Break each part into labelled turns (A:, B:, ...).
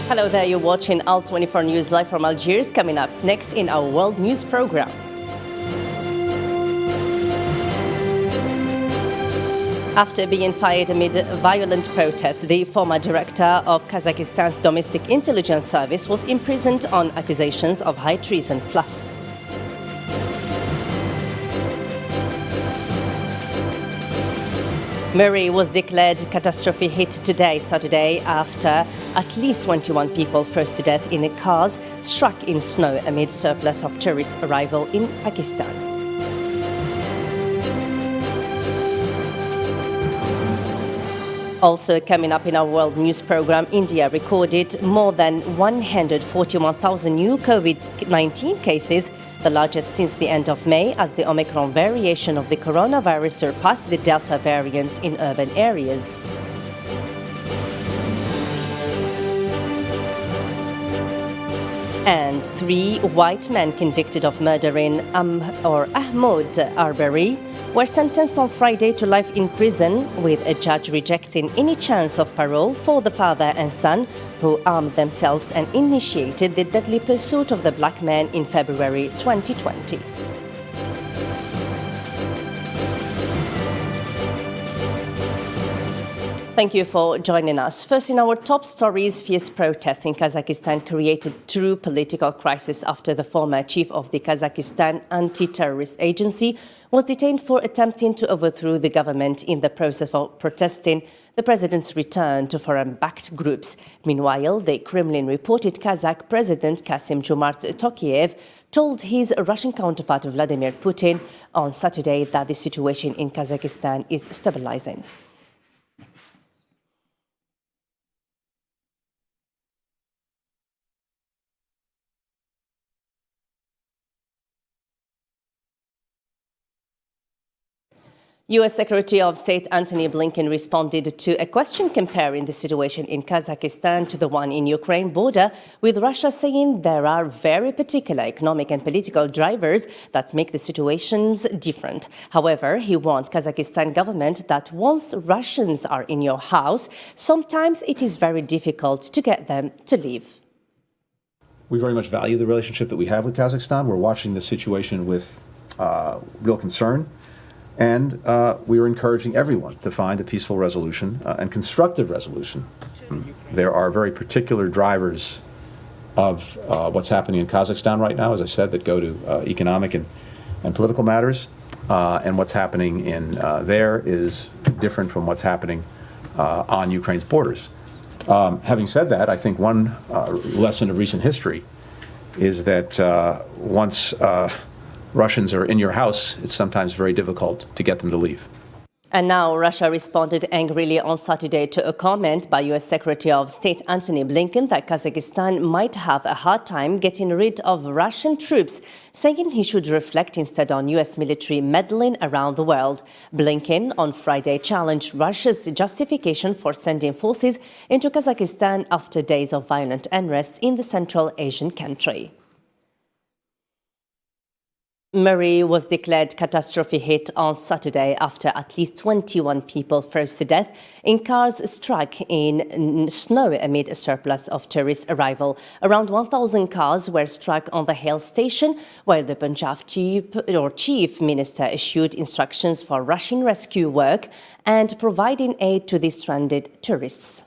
A: Hello there, you're watching Al24 News live from Algiers. Coming up next in our World News program. After being fired amid violent protests, the former director of Kazakhstan's domestic intelligence service was imprisoned on accusations of high treason. Plus, Murray was declared catastrophe hit today, Saturday, after at least 21 people froze to death in cars struck in snow amid surplus of tourist arrival in Pakistan. Also coming up in our World News program, India recorded more than 141,000 new COVID-19 cases, the largest since the end of May, as the Omicron variation of the coronavirus surpassed the Delta variant in urban areas. And 3 white men convicted of murdering Ahmed Arbery were sentenced on Friday to life in prison, with a judge rejecting any chance of parole for the father and son who armed themselves and initiated the deadly pursuit of the black man in February 2020. Thank you for joining us. First, in our top stories, fierce protests in Kazakhstan created true political crisis after the former chief of the Kazakhstan anti-terrorist agency was detained for attempting to overthrow the government in the process of protesting the president's return to foreign-backed groups. Meanwhile, the Kremlin reported Kazakh President Kassym-Jomart Tokayev told his Russian counterpart Vladimir Putin on Saturday that the situation in Kazakhstan is stabilizing. U.S. Secretary of State Antony Blinken responded to a question comparing the situation in Kazakhstan to the one in Ukraine border, with Russia saying there are very particular economic and political drivers that make the situations different. However, he warned Kazakhstan government that once Russians are in your house, sometimes it is very difficult to get them to leave.
B: We very much value the relationship that we have with Kazakhstan. We're watching the situation with real concern. And we are encouraging everyone to find a peaceful resolution and constructive resolution. There are very particular drivers of what's happening in Kazakhstan right now, as I said, that go to economic and political matters. And what's happening in there is different from what's happening on Ukraine's borders. Having said that, I think one lesson of recent history is that once Russians are in your house, it's sometimes very difficult to get them to leave.
A: And now Russia responded angrily on Saturday to a comment by U.S. Secretary of State Antony Blinken that Kazakhstan might have a hard time getting rid of Russian troops, saying he should reflect instead on U.S. military meddling around the world. Blinken on Friday challenged Russia's justification for sending forces into Kazakhstan after days of violent unrest in the Central Asian country. Murray was declared catastrophe hit on Saturday after at least 21 people froze to death in cars struck in snow amid a surplus of tourist arrival. Around 1,000 cars were struck on the hill station, while the Punjab chief minister issued instructions for rushing rescue work and providing aid to the stranded tourists.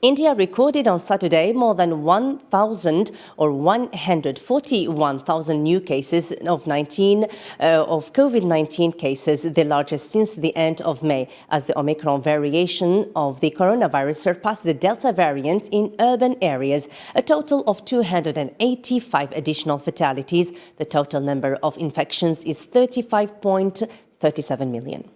A: India recorded on Saturday more than 141,000 new cases of COVID-19 cases, the largest since the end of May, as the Omicron variation of the coronavirus surpassed the Delta variant in urban areas. A total of 285 additional fatalities. The total number of infections is 35.37 million.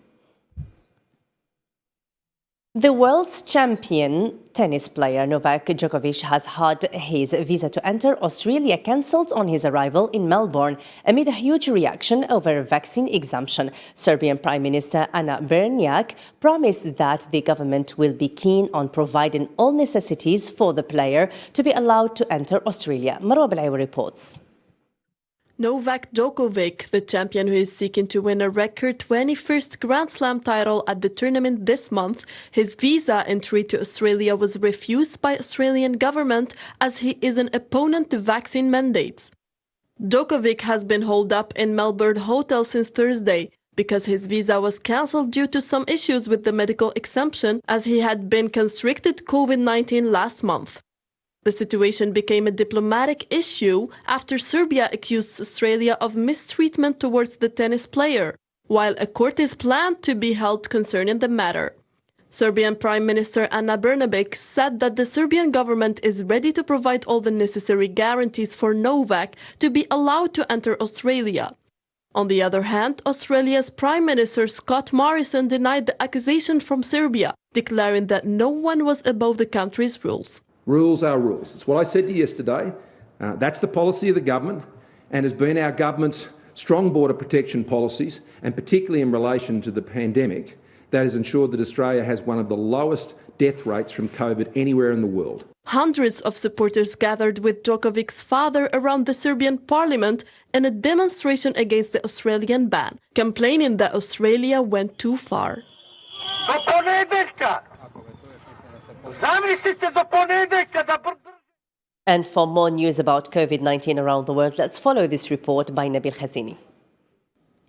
A: The world's champion tennis player Novak Djokovic has had his visa to enter Australia cancelled on his arrival in Melbourne amid a huge reaction over vaccine exemption. Serbian Prime Minister Ana Brnjac promised that the government will be keen on providing all necessities for the player to be allowed to enter Australia. Marwa Belawi reports.
C: Novak Djokovic, the champion who is seeking to win a record 21st Grand Slam title at the tournament this month, his visa entry to Australia was refused by Australian government as he is an opponent to vaccine mandates. Djokovic has been holed up in Melbourne hotel since Thursday because his visa was cancelled due to some issues with the medical exemption as he had been constricted COVID-19 last month. The situation became a diplomatic issue after Serbia accused Australia of mistreatment towards the tennis player, while a court is planned to be held concerning the matter. Serbian Prime Minister Ana Brnabić said that the Serbian government is ready to provide all the necessary guarantees for Novak to be allowed to enter Australia. On the other hand, Australia's Prime Minister Scott Morrison denied the accusation from Serbia, declaring that no one was above the country's rules.
D: Rules are rules. It's what I said to you yesterday. That's the policy of the government and has been our government's strong border protection policies, and particularly in relation to the pandemic, that has ensured that Australia has one of the lowest death rates from COVID anywhere in the world.
C: Hundreds of supporters gathered with Djokovic's father around the Serbian parliament in a demonstration against the Australian ban, complaining that Australia went too far.
A: And for more news about COVID-19 around the world, let's follow this report by Nabil Khazini.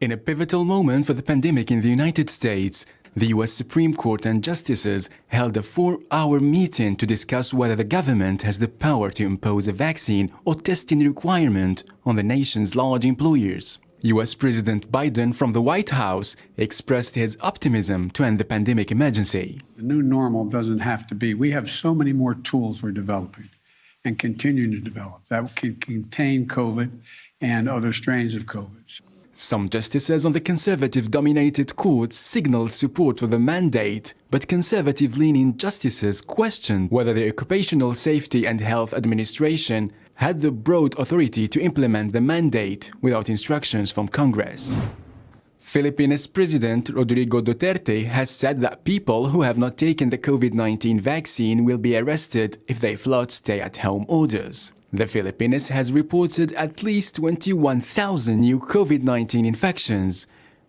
E: In a pivotal moment for the pandemic in the United States, the U.S. Supreme Court and justices held a 4-hour meeting to discuss whether the government has the power to impose a vaccine or testing requirement on the nation's large employers. U.S. President Biden from the White House expressed his optimism to end the pandemic emergency.
F: The new normal doesn't have to be. We have so many more tools we're developing and continuing to develop that can contain COVID and other strains of COVID.
E: Some justices on the conservative-dominated courts signaled support for the mandate, but conservative-leaning justices questioned whether the Occupational Safety and Health Administration had the broad authority to implement the mandate without instructions from Congress. Philippines President Rodrigo Duterte has said that people who have not taken the COVID-19 vaccine will be arrested if they flout stay-at-home orders. The Philippines has reported at least 21,000 new COVID-19 infections,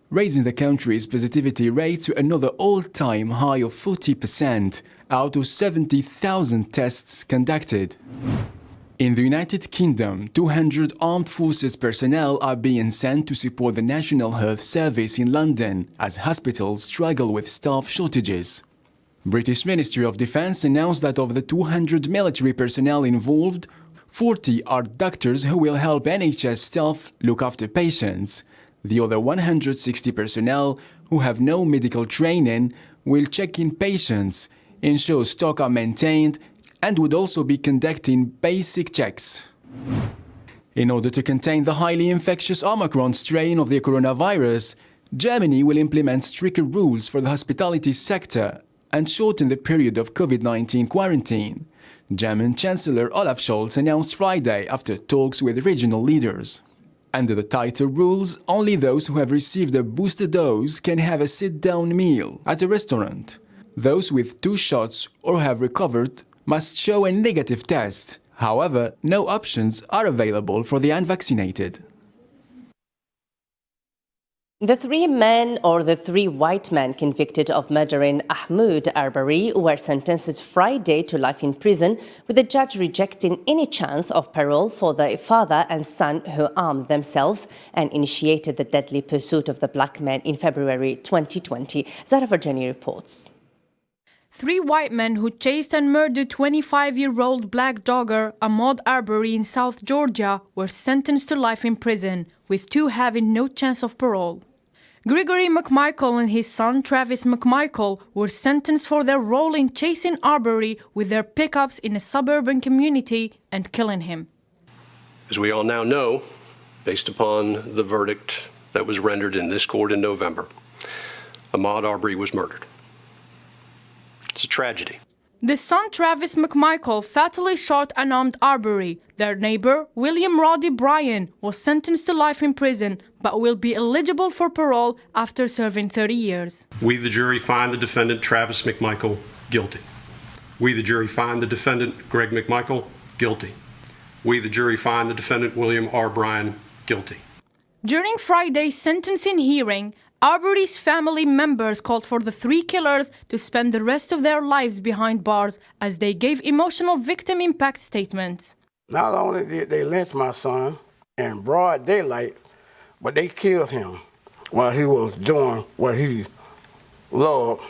E: raising the country's positivity rate to another all-time high of 40% out of 70,000 tests conducted. In the United Kingdom, 200 armed forces personnel are being sent to support the National Health Service in London as hospitals struggle with staff shortages. British Ministry of Defence announced that of the 200 military personnel involved, 40 are doctors who will help NHS staff look after patients. The other 160 personnel who have no medical training will check in patients, ensure stock are maintained, and would also be conducting basic checks. In order to contain the highly infectious Omicron strain of the coronavirus, Germany will implement stricter rules for the hospitality sector and shorten the period of COVID-19 quarantine. German Chancellor Olaf Scholz announced Friday after talks with regional leaders. Under the tighter rules, only those who have received a booster dose can have a sit-down meal at a restaurant. Those with 2 shots or have recovered must show a negative test. However, no options are available for the unvaccinated.
A: The 3 white men convicted of murdering Ahmaud Arbery were sentenced Friday to life in prison, with the judge rejecting any chance of parole for the father and son who armed themselves and initiated the deadly pursuit of the black men in February 2020. Zara Virginia reports.
G: 3 white men who chased and murdered 25-year-old black jogger Ahmaud Arbery in South Georgia were sentenced to life in prison, with 2 having no chance of parole. Gregory McMichael and his son Travis McMichael were sentenced for their role in chasing Arbery with their pickups in a suburban community and killing him.
H: As we all now know, based upon the verdict that was rendered in this court in November, Ahmaud Arbery was murdered. It's a tragedy.
G: The son Travis McMichael fatally shot and armed Arbery. Their neighbor, William Roddy Bryan, was sentenced to life in prison, but will be eligible for parole after serving 30 years.
H: We, the jury, find the defendant Travis McMichael guilty. We, the jury, find the defendant Greg McMichael guilty. We, the jury, find the defendant William R. Bryan guilty.
G: During Friday's sentencing hearing, Arbery's family members called for the three killers to spend the rest of their lives behind bars as they gave emotional victim impact statements.
I: Not only did they lynch my son in broad daylight, but they killed him while he was doing what he loved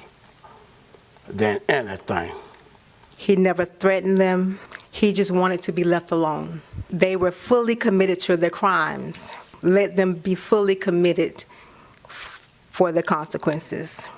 I: than anything.
J: He never threatened them. He just wanted to be left alone. They were fully committed to their crimes. Let them be fully committed for the consequences.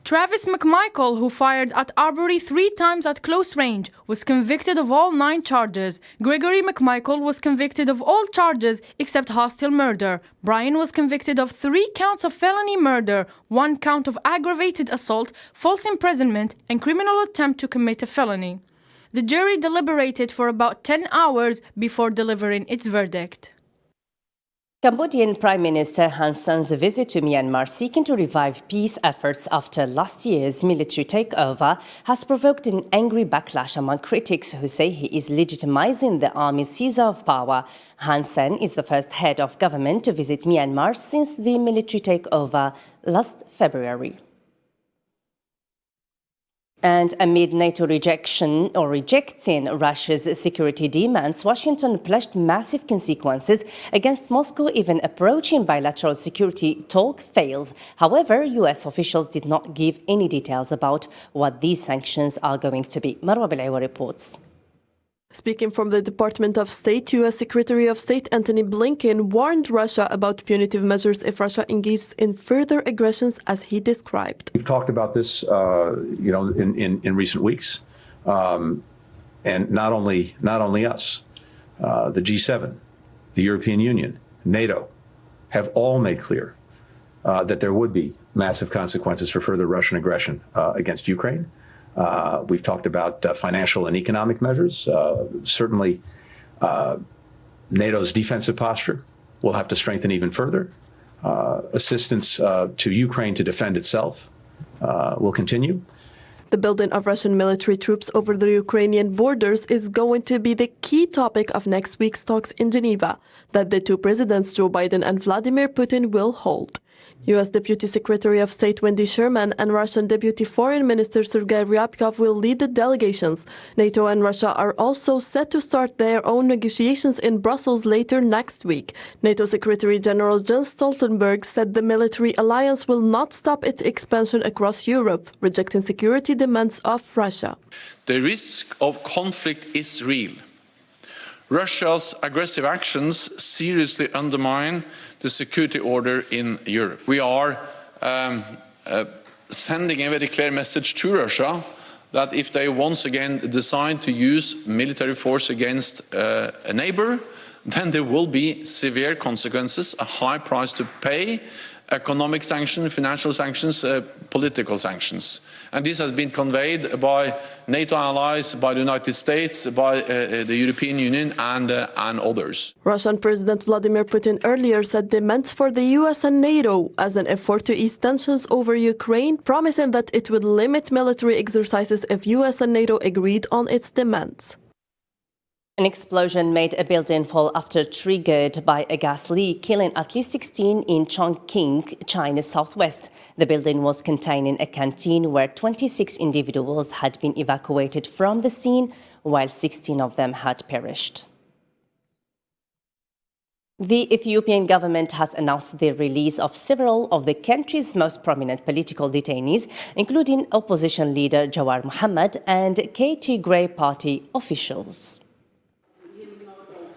G: Travis McMichael, who fired at Arbery 3 times at close range, was convicted of all 9 charges. Gregory McMichael was convicted of all charges except hostile murder. Brian was convicted of 3 counts of felony murder, 1 count of aggravated assault, false imprisonment, and criminal attempt to commit a felony. The jury deliberated for about 10 hours before delivering its verdict.
A: Cambodian Prime Minister Hun Sen's visit to Myanmar seeking to revive peace efforts after last year's military takeover has provoked an angry backlash among critics who say he is legitimizing the army's seizure of power. Hun Sen is the first head of government to visit Myanmar since the military takeover last February. And amid NATO rejecting Russia's security demands, Washington pledged massive consequences against Moscow even approaching bilateral security talk fails. However, US officials did not give any details about what these sanctions are going to be. Marwa Belaiwa reports.
C: Speaking from the Department of State, U.S. Secretary of State Antony Blinken warned Russia about punitive measures if Russia engages in further aggressions, as he described.
B: We've talked about this, in recent weeks, and not only us, the G7, the European Union, NATO, have all made clear that there would be massive consequences for further Russian aggression against Ukraine. We've talked about financial and economic measures. Certainly, NATO's defensive posture will have to strengthen even further. Assistance to Ukraine to defend itself will continue.
C: The building of Russian military troops over the Ukrainian borders is going to be the key topic of next week's talks in Geneva that the two presidents, Joe Biden and Vladimir Putin, will hold. U.S. Deputy Secretary of State Wendy Sherman and Russian Deputy Foreign Minister Sergei Ryabkov will lead the delegations. NATO and Russia are also set to start their own negotiations in Brussels later next week. NATO Secretary General Jens Stoltenberg said the military alliance will not stop its expansion across Europe, rejecting security demands of Russia.
K: The risk of conflict is real. Russia's aggressive actions seriously undermine the security order in Europe. We are sending a very clear message to Russia that if they once again decide to use military force against a neighbor, then there will be severe consequences, a high price to pay, economic sanctions, financial sanctions, political sanctions. And this has been conveyed by NATO allies, by the United States, by the European Union and others.
C: Russian President Vladimir Putin earlier said demands for the US and NATO as an effort to ease tensions over Ukraine, promising that it would limit military exercises if US and NATO agreed on its demands.
A: An explosion made a building fall after triggered by a gas leak, killing at least 16 in Chongqing, China's southwest. The building was containing a canteen where 26 individuals had been evacuated from the scene, while 16 of them had perished. The Ethiopian government has announced the release of several of the country's most prominent political detainees, including opposition leader Jawar Mohammed and Tigray Party officials.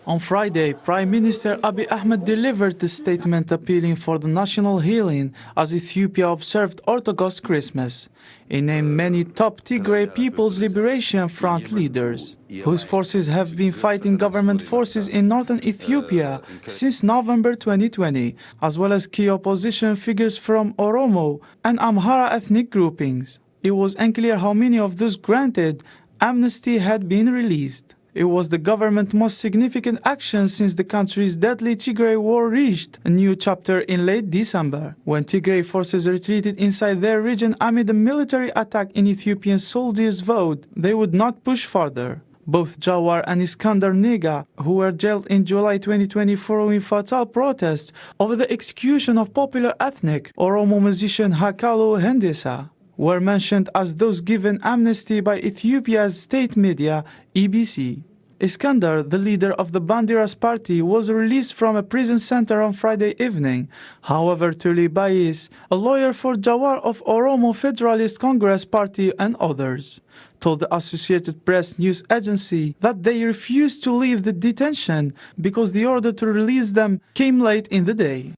L: On Friday, Prime Minister Abiy Ahmed delivered the statement appealing for the national healing as Ethiopia observed Orthodox Christmas. He named many top Tigray People's Liberation Front leaders, whose forces have been fighting government forces in northern Ethiopia since November 2020, as well as key opposition figures from Oromo and Amhara ethnic groupings. It was unclear how many of those granted amnesty had been released. It was the government's most significant action since the country's deadly Tigray war reached a new chapter in late December, when Tigray forces retreated inside their region amid a military attack in Ethiopian soldiers' vowed they would not push further. Both Jawar and Iskandar Nega, who were jailed in July 2020 following fatal protests over the execution of popular ethnic Oromo musician Hachalu Hundessa, were mentioned as those given amnesty by Ethiopia's state media, EBC. Iskandar, the leader of the Bandiras party, was released from a prison center on Friday evening. However, Tuli Bayis, a lawyer for Jawar of Oromo Federalist Congress Party and others, told the Associated Press news agency that they refused to leave the detention because the order to release them came late in the day.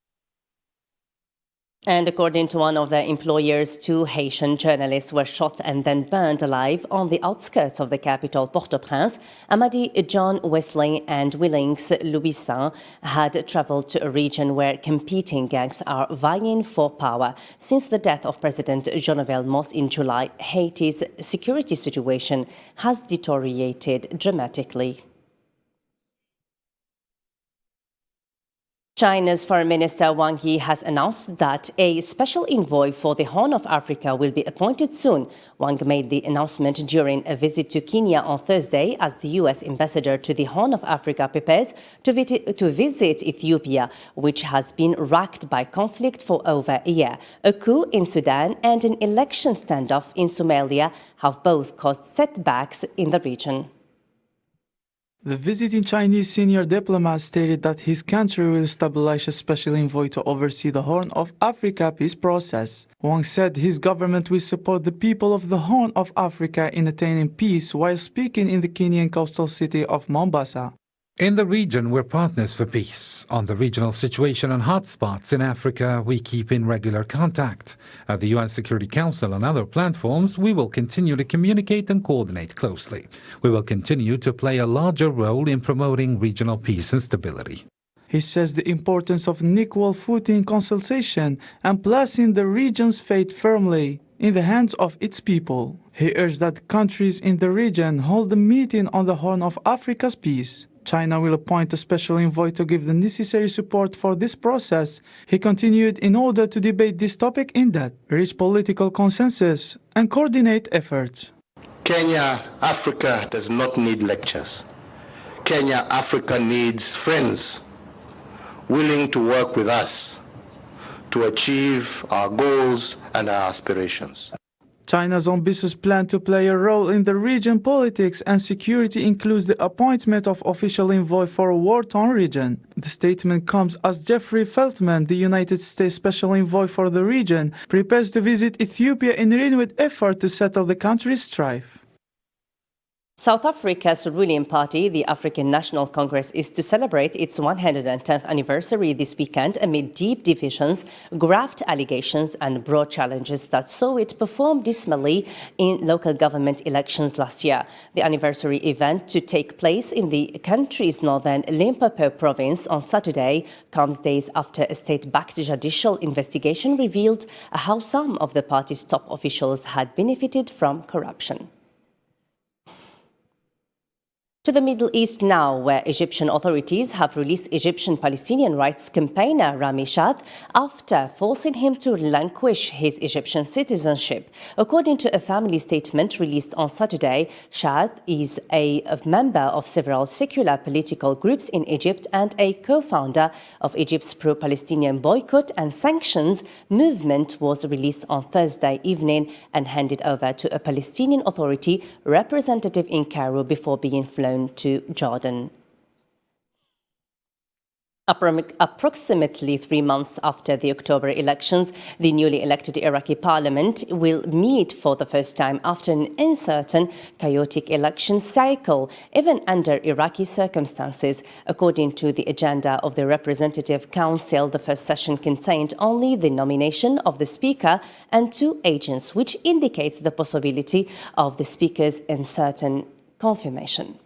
A: And according to one of their employers, 2 Haitian journalists were shot and then burned alive on the outskirts of the capital, Port-au-Prince. Amadi John Wesley and Willings Louisin had traveled to a region where competing gangs are vying for power. Since the death of President Jovenel Moïse in July, Haiti's security situation has deteriorated dramatically. China's Foreign Minister Wang Yi has announced that a special envoy for the Horn of Africa will be appointed soon. Wang made the announcement during a visit to Kenya on Thursday as the U.S. ambassador to the Horn of Africa prepares to visit Ethiopia, which has been racked by conflict for over a year. A coup in Sudan and an election standoff in Somalia have both caused setbacks in the region.
L: The visiting Chinese senior diplomat stated that his country will establish a special envoy to oversee the Horn of Africa peace process. Wang said his government will support the people of the Horn of Africa in attaining peace while speaking in the Kenyan coastal city of Mombasa.
M: In the region, we're partners for peace. On the regional situation and hotspots in Africa, we keep in regular contact. At the UN Security Council and other platforms, we will continue to communicate and coordinate closely. We will continue to play a larger role in promoting regional peace and stability.
L: He says the importance of an equal footing consultation and placing the region's fate firmly in the hands of its people. He urged that countries in the region hold a meeting on the Horn of Africa's peace. China will appoint a special envoy to give the necessary support for this process. He continued, in order to debate this topic in depth, reach political consensus, and coordinate efforts.
N: Kenya, Africa does not need lectures. Kenya, Africa needs friends willing to work with us to achieve our goals and our aspirations.
L: China's ambitious plan to play a role in the region politics and security includes the appointment of official envoy for a war-torn region. The statement comes as Jeffrey Feltman, the United States Special Envoy for the region, prepares to visit Ethiopia in renewed effort to settle the country's strife.
A: South Africa's ruling party, the African National Congress, is to celebrate its 110th anniversary this weekend amid deep divisions, graft allegations and broad challenges that saw it perform dismally in local government elections last year. The anniversary event, to take place in the country's northern Limpopo province on Saturday, comes days after a state-backed judicial investigation revealed how some of the party's top officials had benefited from corruption. To the Middle East now, where Egyptian authorities have released Egyptian Palestinian rights campaigner Rami Shad after forcing him to relinquish his Egyptian citizenship. According to a family statement released on Saturday, Shad is a member of several secular political groups in Egypt and a co-founder of Egypt's pro-Palestinian boycott and sanctions movement. Was released on Thursday evening and handed over to a Palestinian Authority representative in Cairo before being flown to Jordan. Approximately 3 months after the October elections, the newly elected Iraqi parliament will meet for the first time after an uncertain, chaotic election cycle, even under Iraqi circumstances. According to the agenda of the Representative Council, the first session contained only the nomination of the Speaker and 2 agents, which indicates the possibility of the Speaker's uncertain confirmation.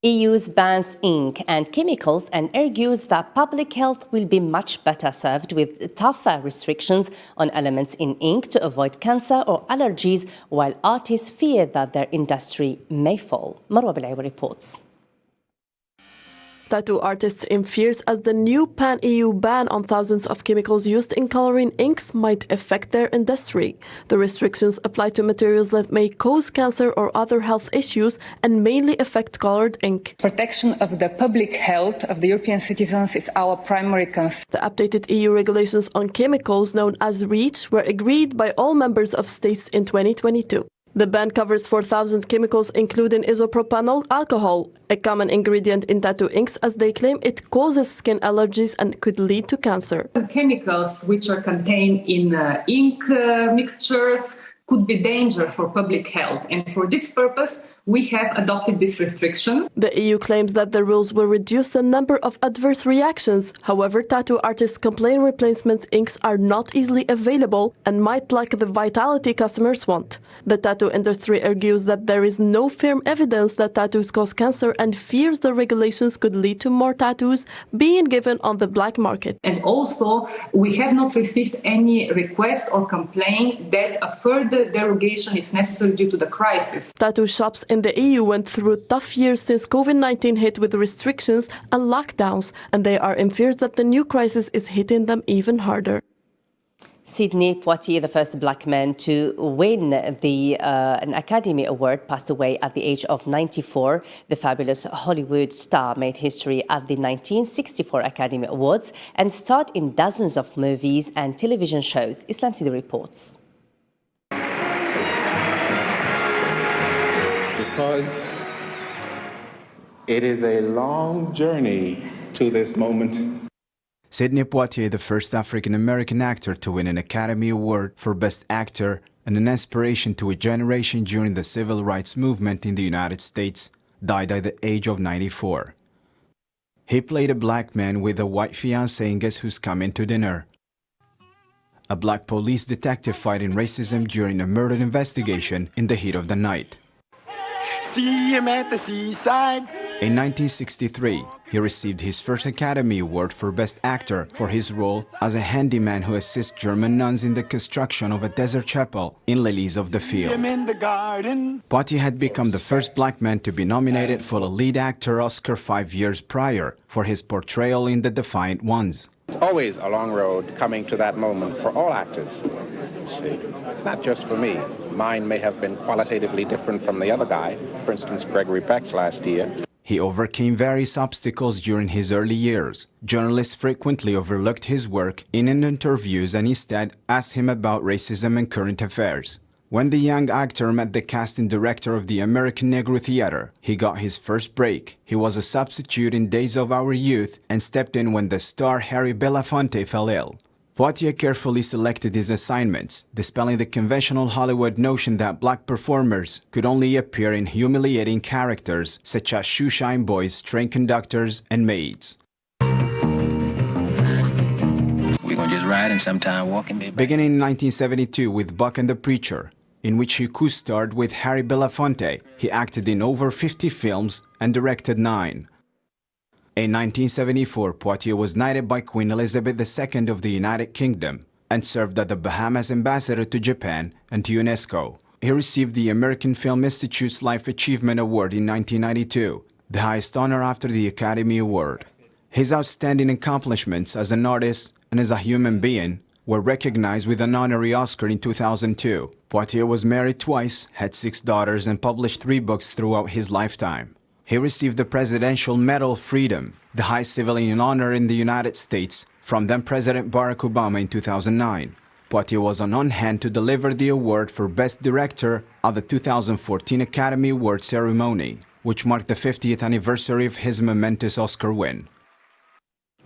A: EU's bans ink and chemicals and argues that public health will be much better served with tougher restrictions on elements in ink to avoid cancer or allergies, while artists fear that their industry may fall. Marwa Bilay reports.
C: Tattoo artists in fears as the new pan-EU ban on thousands of chemicals used in coloring inks might affect their industry. The restrictions apply to materials that may cause cancer or other health issues and mainly affect colored ink.
O: Protection of the public health of the European citizens is our primary concern.
C: The updated EU regulations on chemicals, known as REACH, were agreed by all members of states in 2022. The ban covers 4,000 chemicals, including isopropanol alcohol, a common ingredient in tattoo inks, as they claim it causes skin allergies and could lead to cancer.
P: Chemicals which are contained in ink mixtures could be dangerous for public health, and for this purpose we have adopted this restriction.
C: The EU claims that the rules will reduce the number of adverse reactions. However, tattoo artists complain replacement inks are not easily available and might lack the vitality customers want. The tattoo industry argues that there is no firm evidence that tattoos cause cancer and fears the regulations could lead to more tattoos being given on the black market.
P: And also, we have not received any request or complaint that a further derogation is necessary due to the crisis.
C: Tattoo shops in the EU went through tough years since COVID-19 hit with restrictions and lockdowns, and they are in fears that the new crisis is hitting them even harder.
A: Sidney Poitier, the first black man to win an Academy Award, passed away at the age of 94. The fabulous Hollywood star made history at the 1964 Academy Awards and starred in dozens of movies and television shows. Islam Sidi reports.
Q: Because it is a long journey to this moment.
R: Sidney Poitier, the first African-American actor to win an Academy Award for Best Actor and an inspiration to a generation during the civil rights movement in the United States, died at the age of 94. He played a black man with a white fiancée in Guess Who's Coming to Dinner, a black police detective fighting racism during a murder investigation in the heat of the night.
S: See him at the seaside.
R: In 1963, he received his first Academy Award for Best Actor for his role as a handyman who assists German nuns in the construction of a desert chapel in Lilies of the Field. Poitier had become the first black man to be nominated for a lead actor Oscar 5 years prior for his portrayal in The Defiant Ones.
Q: It's always a long road coming to that moment for all actors. See, not just for me. Mine may have been qualitatively different from the other guy, for instance, Gregory Peck's last year.
R: He overcame various obstacles during his early years. Journalists frequently overlooked his work in interviews and instead asked him about racism and current affairs. When the young actor met the casting director of the American Negro Theater, he got his first break. He was a substitute in Days of Our Youth and stepped in when the star Harry Belafonte fell ill. Poitier carefully selected his assignments, dispelling the conventional Hollywood notion that black performers could only appear in humiliating characters such as shoeshine boys, train conductors, and maids.
T: We're gonna just ride and sometime walking, baby.
R: Beginning in 1972 with Buck and the Preacher, in which he co-starred with Harry Belafonte, he acted in over 50 films and directed 9. In 1974, Poitier was knighted by Queen Elizabeth II of the United Kingdom and served as the Bahamas ambassador to Japan and to UNESCO. He received the American Film Institute's Life Achievement Award in 1992, the highest honor after the Academy Award. His outstanding accomplishments as an artist and as a human being were recognized with an honorary Oscar in 2002. Poitier was married twice, had 6 daughters, and published 3 books throughout his lifetime. He received the Presidential Medal of Freedom, the highest civilian honor in the United States, from then-President Barack Obama in 2009. Poitier was on hand to deliver the award for Best Director at the 2014 Academy Award ceremony, which marked the 50th anniversary of his momentous Oscar win.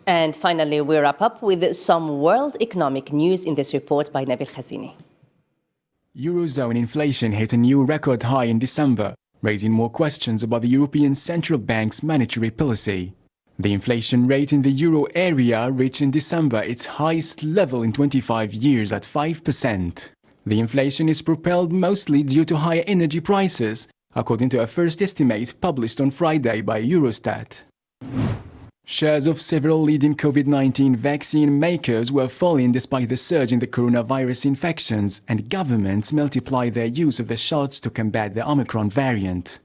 A: And finally, we wrap up with some world economic news in this report by Nabil Khazini.
E: Eurozone inflation hit a new record high in December, raising more questions about the European Central Bank's monetary policy. The inflation rate in the euro area reached in December its highest level in 25 years at 5%. The inflation is propelled mostly due to higher energy prices, according to a first estimate published on Friday by Eurostat. Shares of several leading COVID-19 vaccine makers were falling despite the surge in the coronavirus infections, and governments multiply their use of the shots to combat the Omicron variant.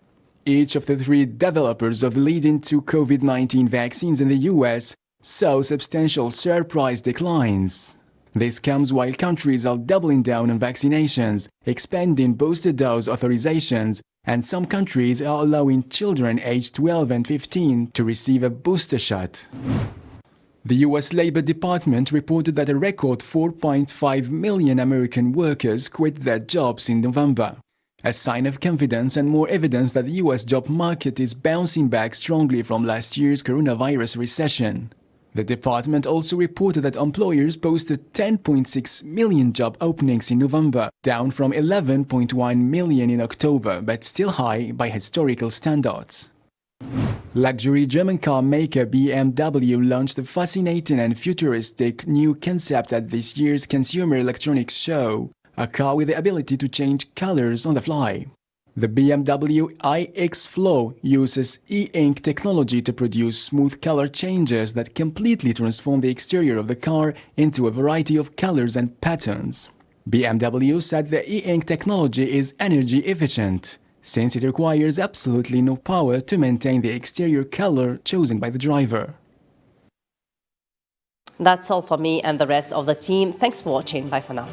E: Each of the three developers of leading two COVID-19 vaccines in the US saw substantial share price declines. This comes while countries are doubling down on vaccinations, expanding booster dose authorizations, and some countries are allowing children aged 12 and 15 to receive a booster shot. The US Labor Department reported that a record 4.5 million American workers quit their jobs in November, a sign of confidence and more evidence that the US job market is bouncing back strongly from last year's coronavirus recession. The department also reported that employers posted 10.6 million job openings in November, down from 11.1 million in October, but still high by historical standards. Luxury German car maker BMW launched a fascinating and futuristic new concept at this year's Consumer Electronics Show, a car with the ability to change colors on the fly. The BMW iX Flow uses e-ink technology to produce smooth color changes that completely transform the exterior of the car into a variety of colors and patterns. BMW said the e-ink technology is energy efficient, since it requires absolutely no power to maintain the exterior color chosen by the driver.
A: That's all for me and the rest of the team. Thanks for watching. Bye for now.